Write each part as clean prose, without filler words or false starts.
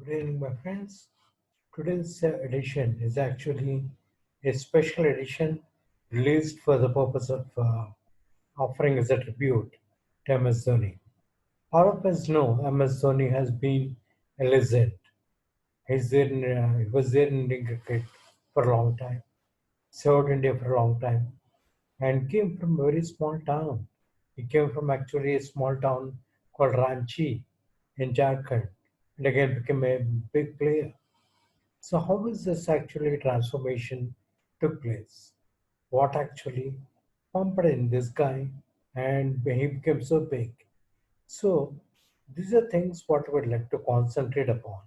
Good evening, my friends. Today's edition is actually a special edition released for the purpose of offering as a tribute to MS Dhoni. All of us know MS Dhoni has been a legend. He was there in Indian cricket for a long time, served India for a long time, and came from a very small town. He came from actually a small town called Ranchi in Jharkhand, and again became a big player. So how is this actually transformation took place? What actually pumped in this guy and he became so big? So these are things what I would like to concentrate upon.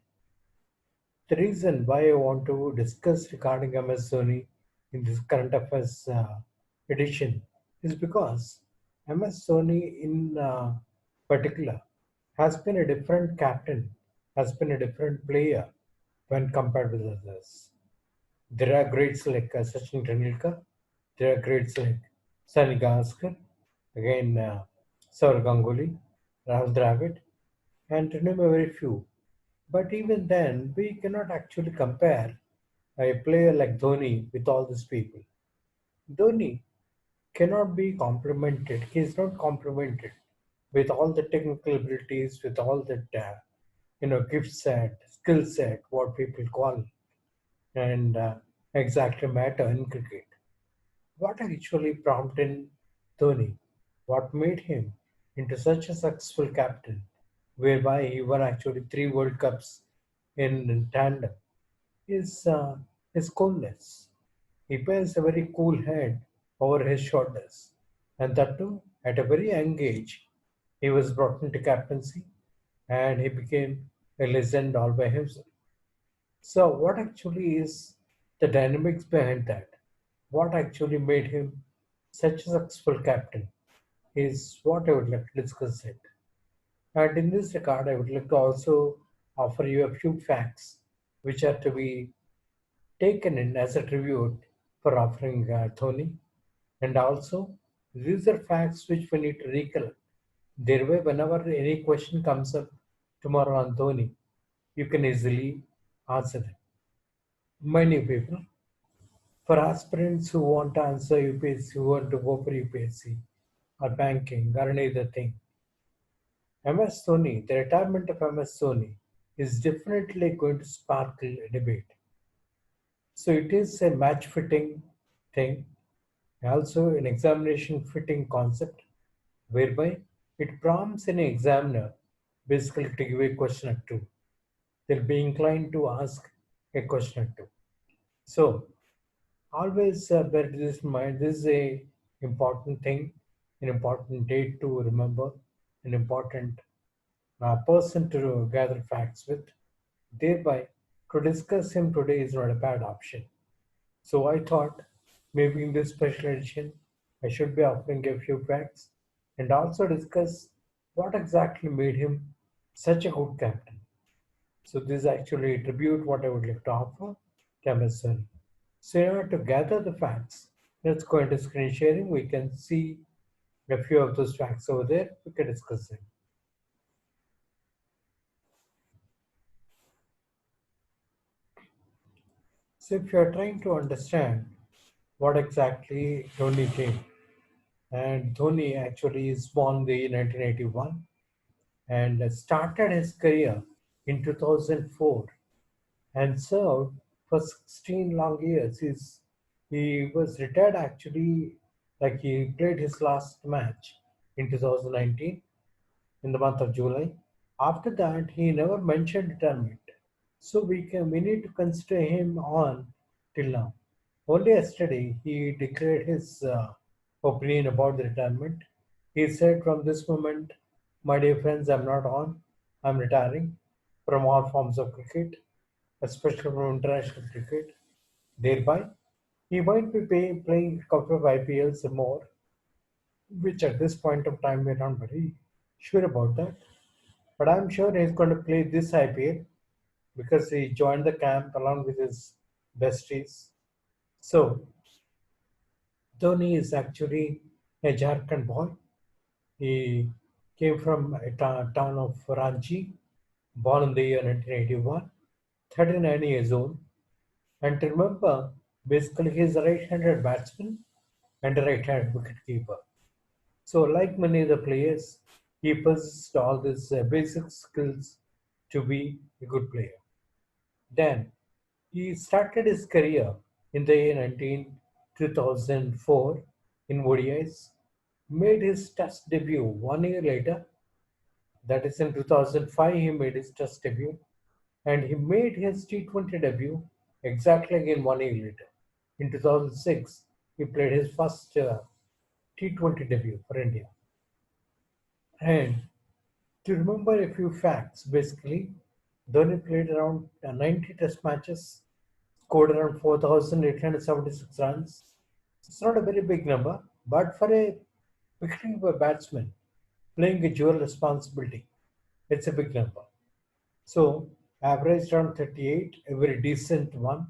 The reason why I want to discuss regarding MS Dhoni in this current affairs edition is because MS Dhoni in particular has been a different captain, has been a different player when compared with others. There are greats like Sachin Tendulkar. There are greats like Sunny Gavaskar, again Saurav Ganguly, Rahul Dravid, and to name a very few. But even then, we cannot actually compare a player like Dhoni with all these people. Dhoni cannot be complimented. He is not complimented with all the technical abilities, with all that gift set, skill set, what people call, and exactly matter in cricket. What actually prompted Dhoni? What made him into such a successful captain, whereby he won actually three World Cups in tandem? Is his coolness. He bears a very cool head over his shoulders, and that too at a very young age. He was brought into captaincy, and he became a legend all by himself. So, what actually is the dynamics behind that? What actually made him such a successful captain is what I would like to discuss it. And in this regard, I would like to also offer you a few facts which are to be taken in as a tribute for offering Dhoni. And also, these are facts which we need to recollect. There way, whenever any question comes up tomorrow on Dhoni, you can easily answer them. Many people, for aspirants who want to answer UPSC, who want to go for UPSC or banking or any other thing, MS Dhoni, the retirement of MS Dhoni is definitely going to sparkle a debate. So it is a match fitting thing, also an examination fitting concept, whereby it prompts an examiner basically to give a question or two. They'll be inclined to ask a question or two. So always bear this in mind. This is a important thing, an important date to remember, an important person to gather facts with. Thereby, to discuss him today is not a bad option. So I thought maybe in this special edition, I should be offering a few facts and also discuss what exactly made him such a good captain. So this is actually a tribute what I would like to offer to Emerson. So in order to gather the facts, let's go into screen sharing. We can see a few of those facts over there. We can discuss them. So if you are trying to understand what exactly Dhoni did, and Dhoni actually is born in 1981 and started his career in 2004 and served for 16 long years. He was retired actually, like he played his last match in 2019 in the month of July. After that, he never mentioned retirement. So we need to consider him on till now. Only yesterday he declared his opinion about the retirement. He said, "From this moment, my dear friends, I'm not on. I'm retiring from all forms of cricket, especially from international cricket. Thereby, he might be playing a couple of IPLs more, which at this point of time we're not very sure about that. But I'm sure he's going to play this IPL because he joined the camp along with his besties. So Dhoni is actually a Jharkhand boy. He came from a town of Ranchi, born in the year 1981, 39 years old. And to remember, basically, he's a right handed batsman and a right handed wicketkeeper. So, like many other players, he possessed all these basic skills to be a good player. Then, he started his career in the year 2004 in ODIs, made his Test debut 1 year later, that is in 2005, he made his Test debut, and he made his T20 debut exactly again 1 year later. In 2006, he played his first T20 debut for India. And to remember a few facts, basically, Dhoni played around 90 test matches, scored around 4,876 runs. It's not a very big number, but for a wicketkeeper batsman playing a dual responsibility, it's a big number. So, averaged around 38, a very decent one.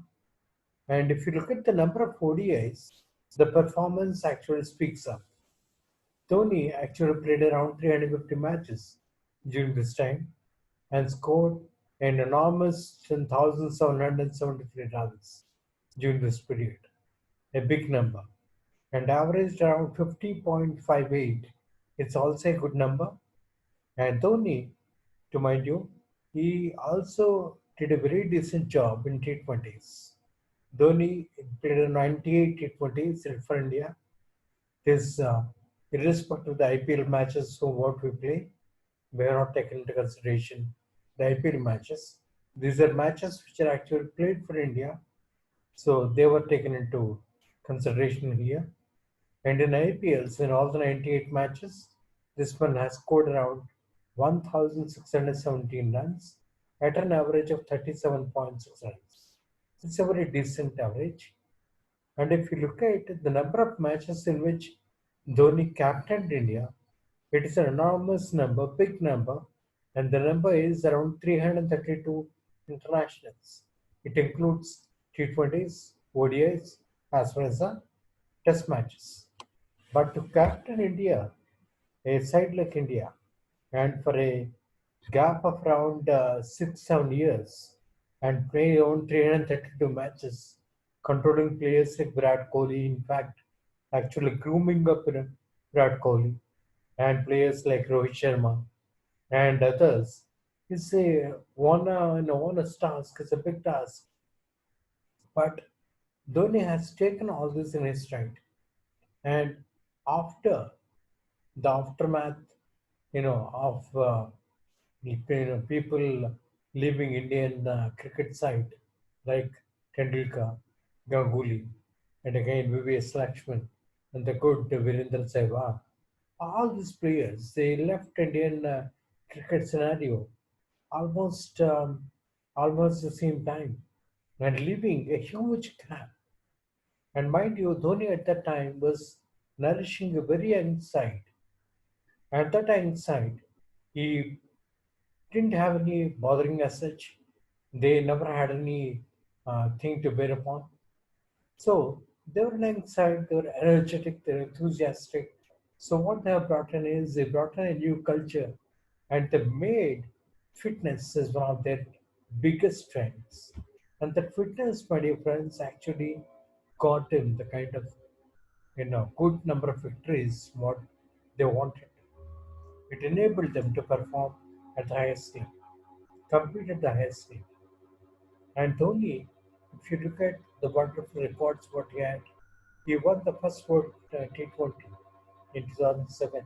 And if you look at the number of ODIs, the performance actually speaks up. Dhoni actually played around 350 matches during this time and scored an enormous 10,773 runs during this period, a big number, and averaged around 50.58. It's also a good number. And Dhoni, to mind you, he also did a very decent job in T20s. Dhoni played a 98 T20s for India. This, irrespective of the IPL matches, so what we play, we are not taken into consideration the IPL matches. These are matches which are actually played for India, so they were taken into consideration here. And in IPLs, in all the 98 matches, this one has scored around 1,617 runs at an average of 37.6 runs. It's a very decent average. And if you look at the number of matches in which Dhoni captained India, it is an enormous number, big number, and the number is around 332 internationals. It includes T20s, ODIs, as well as the Test matches. But to captain India, a side like India, and for a gap of around 6 7 years, and play around 332 matches, controlling players like Virat Kohli, in fact, actually grooming up Virat Kohli, and players like Rohit Sharma and others, is a honest task. It's a big task, but Dhoni has taken all this in his stride, and after the aftermath, of people leaving Indian cricket side like Tendulkar, Ganguly, and again VVS Lakshman and the good Virendra Sehwag. All these players, they left Indian cricket scenario almost almost the same time and leaving a huge gap. And mind you, Dhoni at that time was nourishing a very young side. At that young side, he didn't have any bothering as such. They never had any thing to bear upon. So they were an excited, they were energetic, they were enthusiastic. So what they have brought in is they brought in a new culture, and they made fitness as one of their biggest strengths. And that fitness, my dear friends, actually got them the kind of good number of victories what they wanted. It enabled them to perform at the highest level, compete at the highest level. And Dhoni, if you look at the wonderful records what he had, he won the first World T20 in 2007,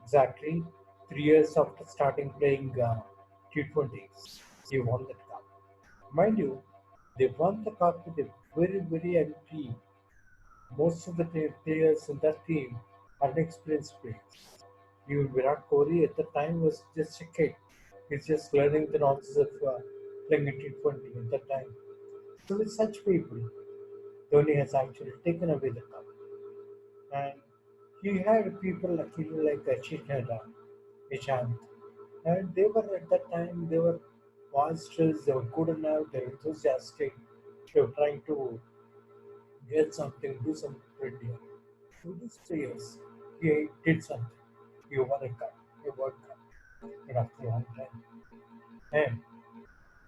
exactly 3 years after starting playing T20s. He won that cup. Mind you, they won the cup with a very, very young team. Most of the players in that team are inexperienced players. Even Virat Kohli at the time was just a kid. He's just learning the nonsense of playing a T20 at that time. So with such people, Dhoni has actually taken away the cup. And he had people like Chitnada, Ishant, and they were at that time, they were boisterous, they were good enough, they were enthusiastic, they were trying to get something, do something for India. Through these players, he did something. He won a cup, a World Cup, but after a long time. And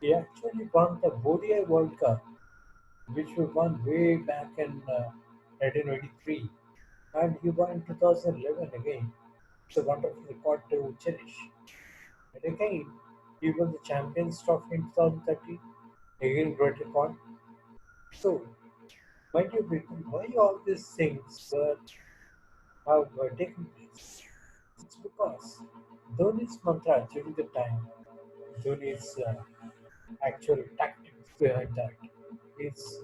he actually won the ODI World Cup, which we won way back in 1983. And he won in 2011 again. It's a wonderful record to cherish. And again, he won the Champions Trophy in 2013. Again, great record. So, my dear people, why all these things have taken place? It's because Dhoni's mantra during the time, Dhoni's actual tactics behind that is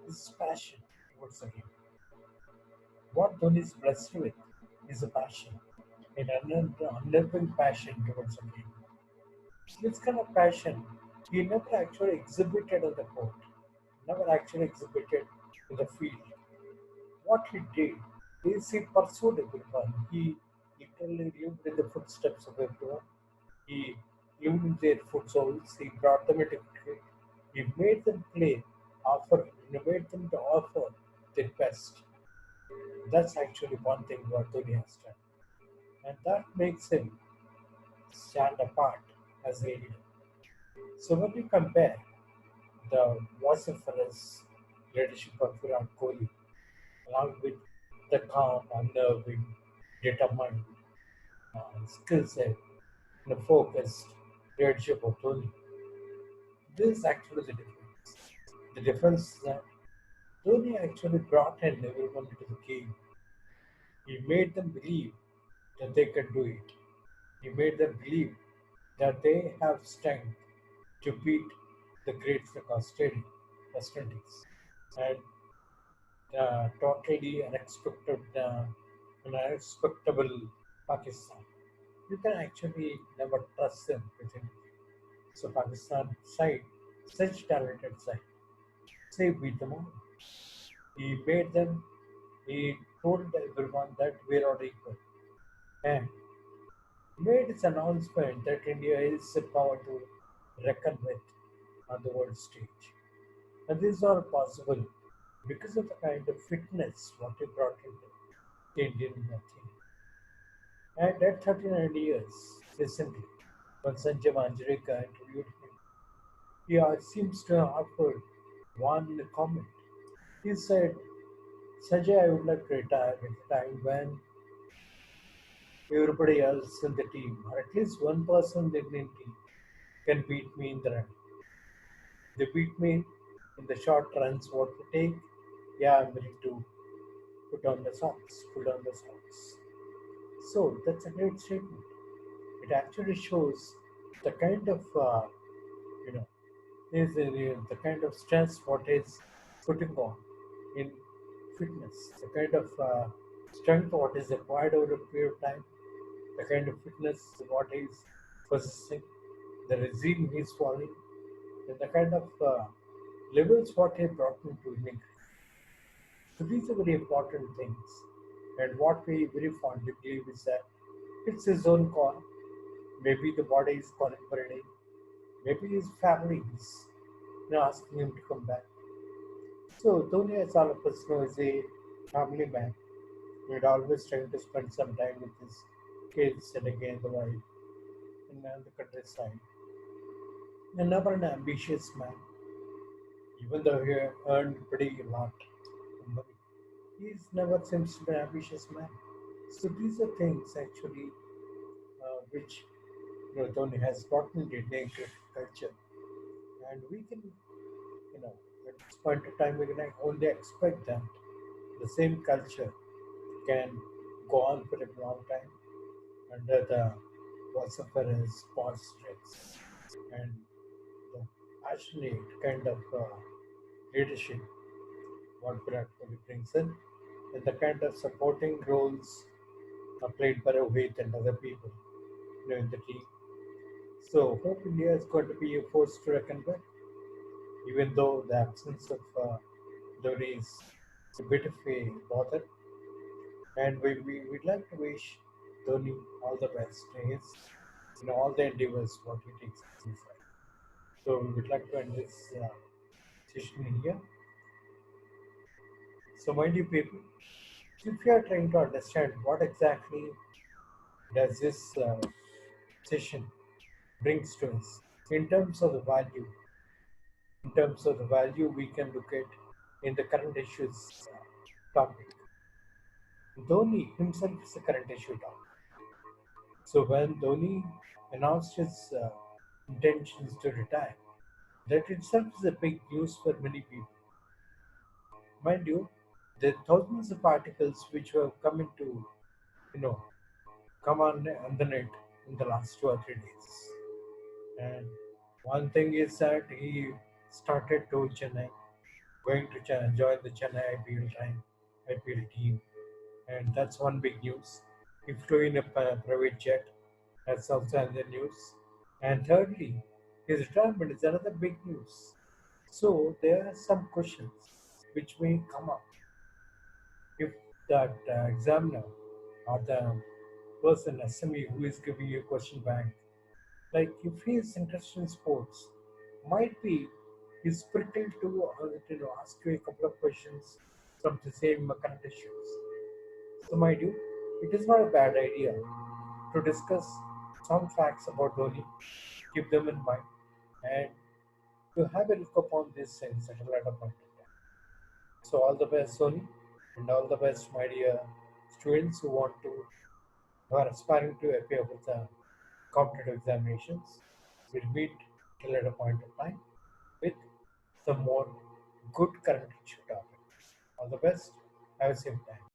his passion towards the game. What Dhoni is blessed with is a passion, an unnerving passion towards the game. This kind of passion he never actually exhibited on the court, never actually exhibited in the field. What he did is he pursued everyone. He literally lived in the footsteps of everyone. He lived in their footholds. He brought them into cricket. He made them play, he made them to offer their best. That's actually one thing what Dhoni has done. And that makes him stand apart as a leader. So when you compare the vociferous leadership of Virat Kohli along with the calm, unnerving, determined skill set, and the focused leadership of Dhoni, this is actually the difference. The difference is that Dhoni actually brought in everyone into the game. He made them believe that they can do it. He made them believe that they have strength to beat the greats like Australia, West Indies, and totally unexpectable Pakistan. You can actually never trust them with him. So Pakistan side, such talented side, say beat them all. He made them. He told everyone that we're all equal, and made its announcement that India is a power to reckon with on the world stage. And these are possible because of the kind of fitness what he brought into the Indian team. And at 39 years, recently, when Sanjay Manjrekar interviewed him, he seems to have offered one comment. He said, Sanjay, I would like to retire at a time when everybody else in the team, or at least one person in the Indian team, can beat me in the run. They beat me in the short runs, what we take. Yeah, I'm willing to put on the socks, put on the socks. So that's a great statement. It actually shows the kind of you know the kind of stress what is putting on in fitness, the kind of strength what is required over a period of time, the kind of fitness what is possessing, the regime he is following, and the kind of levels what he brought into India. So these are very important things. And what we very fondly believe is that it's his own call. Maybe the body is calling for a day. Maybe his family is asking him to come back. So Dhoni, as all of us know, is a family man. He'd always trying to spend some time with his kids and again the wife and the countryside. And never an ambitious man, even though he earned pretty lot of money. He's never seems to be an ambitious man. So these are things actually which Dhoni has gotten the Indian cricket culture, and we can at this point of time we can only expect that the same culture can go on for a long time under the vociferous pause tricks and the passionate kind of leadership what Virat Kohli brings in, and the kind of supporting roles played by Rohit and other people in the team. So hope India is going to be a force to reckon with, even though the absence of Dhoni is a bit of a bother. And we'd like to wish Dhoni all the best in his all the endeavors what he takes in his life. So we would like to end this session here. So mind you people, if you are trying to understand what exactly does this session brings to us, In terms of the value, we can look at in the current issues topic. Dhoni himself is a current issue topic. So when Dhoni announced his intentions to retire, that itself is a big news for many people. Mind you, there are thousands of articles which were coming to, you know, come on the net in the last 2 or 3 days. And one thing is that he started to Chennai, going to join the Chennai IPL team, and that's one big news. He flew in a private jet, that's also another news. And thirdly, his retirement is another big news. So there are some questions which may come up if that examiner or the person SME who is giving you a question bank, like if he is interested in sports, might be he's prickled to ask you a couple of questions from the same current issues. So, mind you, it is not a bad idea to discuss some facts about Dhoni, keep them in mind, and to have a look upon these things at a later point in time. So, all the best, Sony, and all the best, my dear students who are aspiring to appear with the competitive examinations. We'll meet at a later point of time with some more good current issue topic. All the best. Have a safe time.